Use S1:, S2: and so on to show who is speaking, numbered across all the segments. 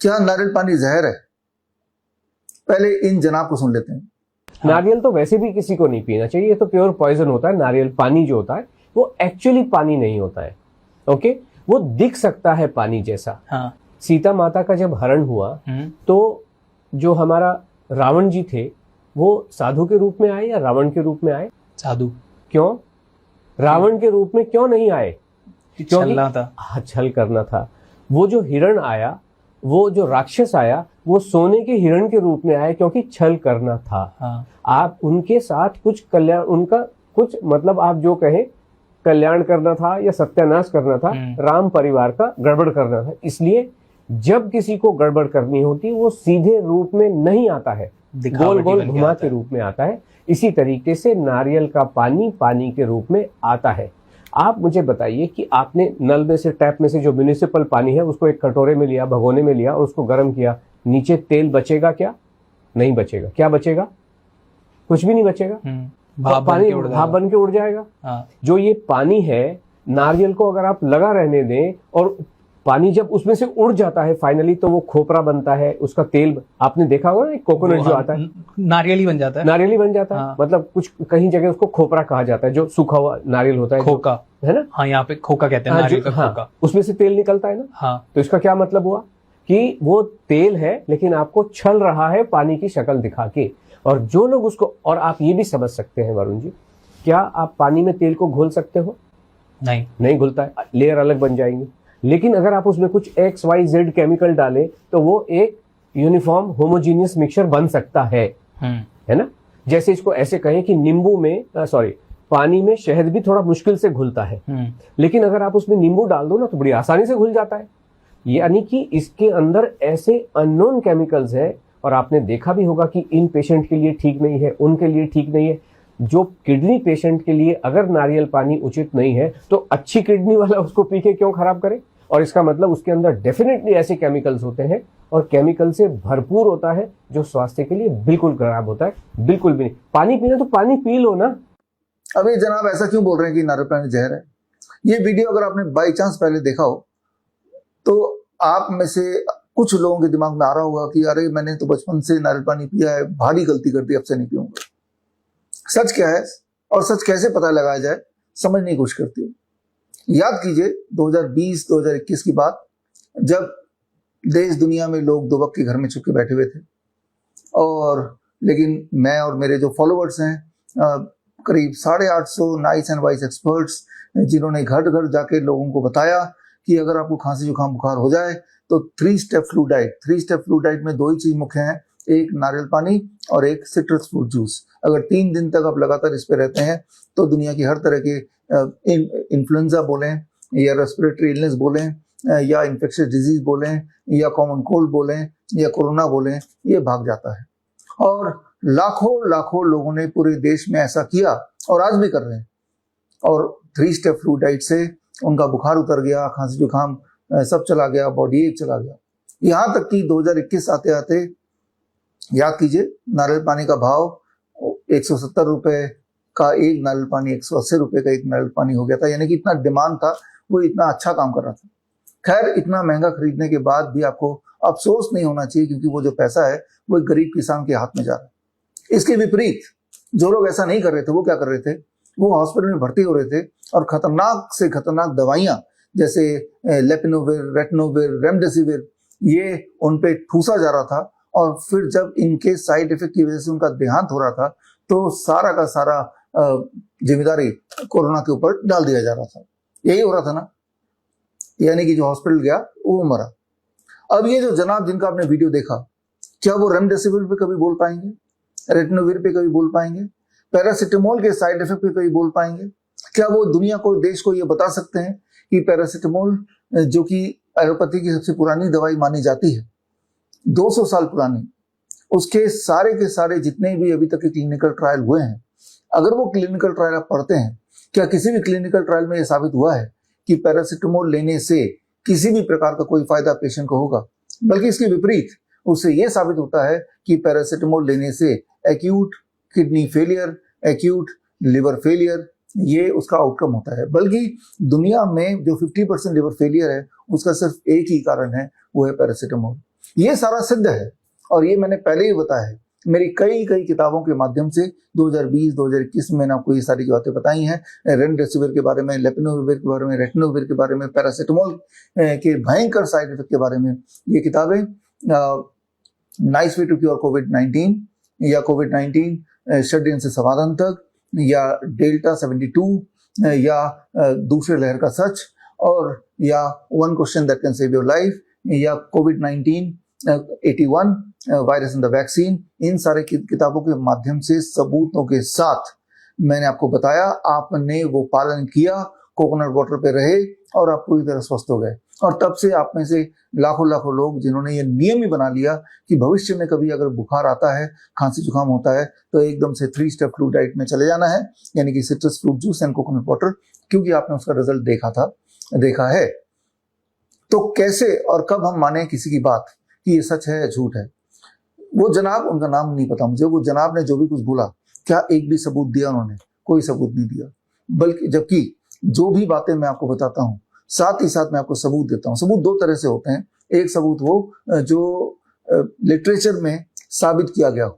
S1: क्या नारियल पानी जहर है? पहले इन जनाब को सुन लेते हैं।
S2: नारियल तो वैसे भी किसी को नहीं पीना चाहिए, ये तो प्योर पॉइजन होता है। नारियल पानी जो होता है वो एक्चुअली पानी नहीं होता है। ओके, वो दिख सकता है पानी जैसा।
S3: हाँ।
S2: सीता माता का जब हरण हुआ तो जो हमारा रावण जी थे वो साधु के रूप में आए या रावण के रूप में आए?
S3: साधु।
S2: क्यों? रावण के रूप में क्यों नहीं आए?
S3: छलना था।
S2: हाँ, छल करना था। वो जो हिरण आया, वो जो राक्षस आया, वो सोने के हिरण के रूप में आया क्योंकि छल करना था।
S3: हाँ।
S2: आप उनके साथ कुछ कल्याण, उनका कुछ मतलब आप जो कहें कल्याण करना था या सत्यानाश करना था, राम परिवार का गड़बड़ करना था। इसलिए जब किसी को गड़बड़ करनी होती वो सीधे रूप में नहीं आता है, गोल गोल घुमा के रूप में आता है। इसी तरीके से नारियल का पानी पानी के रूप में आता है। आप मुझे बताइए कि आपने नल में से, टैप में से जो म्युनिसिपल पानी है उसको एक कटोरे में लिया, भगोने में लिया और उसको गर्म किया, नीचे तेल बचेगा क्या? नहीं बचेगा। क्या बचेगा? कुछ भी नहीं बचेगा। पानी भाप बन के उड़ जाएगा।
S3: हाँ।
S2: जो ये पानी है, नारियल को अगर आप लगा रहने दें और पानी जब उसमें से उड़ जाता है फाइनली, तो वो खोपरा बनता है, उसका तेल आपने देखा होगा ना, कोकोनट जो आता है
S3: नारियल ही बन जाता है।
S2: नारियल ही बन जाता है।
S3: हाँ।
S2: मतलब कुछ कहीं जगह उसको खोपरा कहा जाता है, जो सूखा हुआ नारियल होता है,
S3: खोका
S2: है ना।
S3: हाँ, यहाँ पे खोका कहते हैं, नारियल का खोका।
S2: उसमें से तेल निकलता है ना।
S3: हाँ।
S2: तो इसका क्या मतलब हुआ कि वो तेल है लेकिन आपको छल रहा है पानी की शक्ल दिखा के। और जो लोग उसको, और आप ये भी समझ सकते हैं वरुण जी, क्या आप पानी में तेल को घोल सकते हो? नहीं घुलता है, लेयर अलग बन जाएंगी। लेकिन अगर आप उसमें कुछ XYZ केमिकल डालें तो वो एक यूनिफॉर्म होमोजीनियस मिक्सचर बन सकता है ना। जैसे इसको ऐसे कहें कि नींबू में, पानी में शहद भी थोड़ा मुश्किल से घुलता है, लेकिन अगर आप उसमें नींबू डाल दो ना तो बड़ी आसानी से घुल जाता है। यानी कि इसके अंदर ऐसे अननोन केमिकल्स हैं, और आपने देखा भी होगा कि इन पेशेंट के लिए ठीक नहीं है, उनके लिए ठीक नहीं है। जो किडनी पेशेंट के लिए अगर नारियल पानी उचित नहीं है तो अच्छी किडनी वाला उसको पी के क्यों खराब करे? और इसका मतलब उसके अंदर डेफिनेटली ऐसे केमिकल्स होते हैं और केमिकल से भरपूर होता है जो स्वास्थ्य के लिए बिल्कुल खराब होता है। बिल्कुल भी नहीं। पानी पीना तो पानी पी लो ना।
S1: अभी जनाब ऐसा क्यों बोल रहे हैं कि नारियल पानी जहर है? ये वीडियो अगर आपने बाई चांस पहले देखा हो तो आप में से कुछ लोगों के दिमाग में आ रहा होगा कि अरे मैंने तो बचपन से नारियल पानी पिया है, भारी गलती कर दी, अब से नहीं पीऊंगा। सच क्या है और सच कैसे पता लगाया जाए, समझने की कोशिश करती है। याद कीजिए 2020-2021 की बात, जब देश दुनिया में लोग दो वक्त के घर में छुप के बैठे हुए थे, और लेकिन मैं और मेरे जो फॉलोअर्स हैं, करीब 850 नाइस एंड वाइस एक्सपर्ट्स, जिन्होंने घर घर जाके लोगों को बताया कि अगर आपको खांसी जुकाम बुखार हो जाए तो 3 step flu diet. 3 step flu diet में 2 ही चीज मुख्य हैं, एक नारियल पानी और एक सिट्रस फ्रूट जूस। अगर 3 दिन तक आप लगातार इस पे रहते हैं तो दुनिया की हर तरह के इन्फ्लुएंजा बोलें या रेस्पिरेटरी इलनेस बोलें या इन्फेक्शियस डिजीज बोलें या कॉमन कोल्ड बोलें या कोरोना बोलें, ये भाग जाता है। और लाखों लाखों लोगों ने पूरे देश में ऐसा किया और आज भी कर रहे हैं, और 3 स्टेप फ्लू डाइट से उनका बुखार उतर गया, खांसी जुकाम सब चला गया, बॉडी एक चला गया। यहाँ तक कि 2021 आते आते याद कीजिए, नारियल पानी का भाव 170 रुपए का एक नारियल पानी, 180 रुपए का एक नारियल पानी हो गया था। यानी कि इतना डिमांड था, वो इतना अच्छा काम कर रहा था। खैर, इतना महंगा खरीदने के बाद भी आपको अफसोस नहीं होना चाहिए, क्योंकि वो जो पैसा है वो एक गरीब किसान के हाथ में जा रहा है। इसके विपरीत जो लोग ऐसा नहीं कर रहे थे वो क्या कर रहे थे, वो हॉस्पिटल में भर्ती हो रहे थे और खतरनाक से खतरनाक दवाइयां जैसे लेपिनोविर, रेटनोविर, रेमडेसिविर, ये उन पे ठूसा जा रहा था। और फिर जब इनके साइड इफेक्ट की वजह से उनका देहांत हो रहा था तो सारा का सारा जिम्मेदारी कोरोना के ऊपर डाल दिया जा रहा था। यही हो रहा था ना, यानी कि जो हॉस्पिटल गया वो मरा। अब ये जो जनाब जिनका आपने वीडियो देखा, क्या वो रेमडेसिविर पे कभी बोल पाएंगे? रेटनोविर पे कभी बोल पाएंगे? पैरासिटामोल के साइड इफेक्ट पे कभी बोल पाएंगे? क्या वो दुनिया को, देश को ये बता सकते हैं कि पैरासिटामोल, जो कि एलोपैथी की सबसे पुरानी दवाई मानी जाती है, 200 साल पुरानी, उसके सारे के सारे जितने भी अभी तक के क्लिनिकल ट्रायल हुए हैं, अगर वो क्लिनिकल ट्रायल आप पढ़ते हैं, क्या किसी भी क्लिनिकल ट्रायल में ये साबित हुआ है कि पैरासिटामोल लेने से किसी भी प्रकार का कोई फायदा पेशेंट को होगा? बल्कि इसके विपरीत उससे ये साबित होता है कि पैरासिटामोल लेने से acute kidney failure, acute liver failure, ये उसका आउटकम होता है। बल्कि दुनिया में जो 50% लिवर फेलियर है उसका सिर्फ एक ही कारण है, वो है पैरासिटामोल। ये सारा सिद्ध है और ये मैंने पहले ही बताया है मेरी कई कई किताबों के माध्यम से। 2020-2021 में मैंने आपको ये सारी बातें बताई हैं, रेमडेसिविर के बारे में, लेपिनोविर के बारे में, रेटनोविर के बारे में, पैरासिटामोल के भयंकर साइड इफेक्ट के बारे में। ये किताबें नाइस वे टू क्योर कोविड-19 या कोविड-19 शट-इन से समाधान तक, या डेल्टा 72, या दूसरे लहर का सच, और या one question that can save your life, या कोविड-19 81 वायरस इन द वैक्सीन। इन सारे किताबों के माध्यम से सबूतों के साथ मैंने आपको बताया, आपने वो पालन किया, कोकोनट वाटर पे रहे और आप पूरी तरह स्वस्थ हो गए। और तब से आप में से लाखों लाखों लोग जिन्होंने ये नियम ही बना लिया कि भविष्य में कभी अगर बुखार आता है, खांसी जुकाम होता है, तो एकदम से 3 स्टेप फ्लू डाइट में चले जाना है, यानी कि citrus fruit juice and coconut water, क्योंकि आपने उसका रिजल्ट देखा है। तो कैसे और कब हम माने किसी की बात कि ये सच है या झूठ है? वो जनाब, उनका नाम नहीं पता मुझे, वो जनाब ने जो भी कुछ बोला, क्या एक भी सबूत दिया उन्होंने? कोई सबूत नहीं दिया। बल्कि जबकि जो भी बातें मैं आपको बताता हूँ, साथ ही साथ मैं आपको सबूत देता हूँ। सबूत 2 तरह से होते हैं। एक सबूत वो जो लिटरेचर में साबित किया गया हो,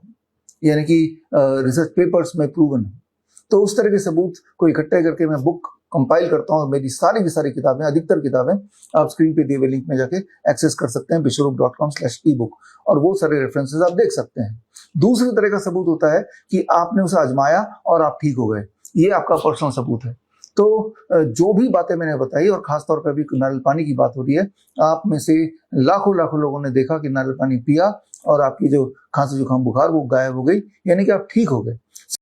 S1: यानी कि रिसर्च पेपर्स में प्रूवन हो, तो उस तरह के सबूत को इकट्ठे करके मैं बुक कंपाइल करता हूँ। और मेरी सारी की सारी किताबें, अधिकतर किताबें आप स्क्रीन पे दिए हुए लिंक में जाके एक्सेस कर सकते हैं, bishrup.com/ebook, और वो सारे रेफरेंसेस आप देख सकते हैं। दूसरी तरह का सबूत होता है कि आपने उसे आजमाया और आप ठीक हो गए, ये आपका पर्सनल सबूत है। तो जो भी बातें मैंने बताई, और खासतौर पर अभी नारियल पानी की बात हो रही है, आप में से लाखों लाखों लोगों ने देखा कि नारियल पानी पिया और आपकी जो खांसी जुकाम बुखार वो गायब हो गई, यानी कि आप ठीक हो गए।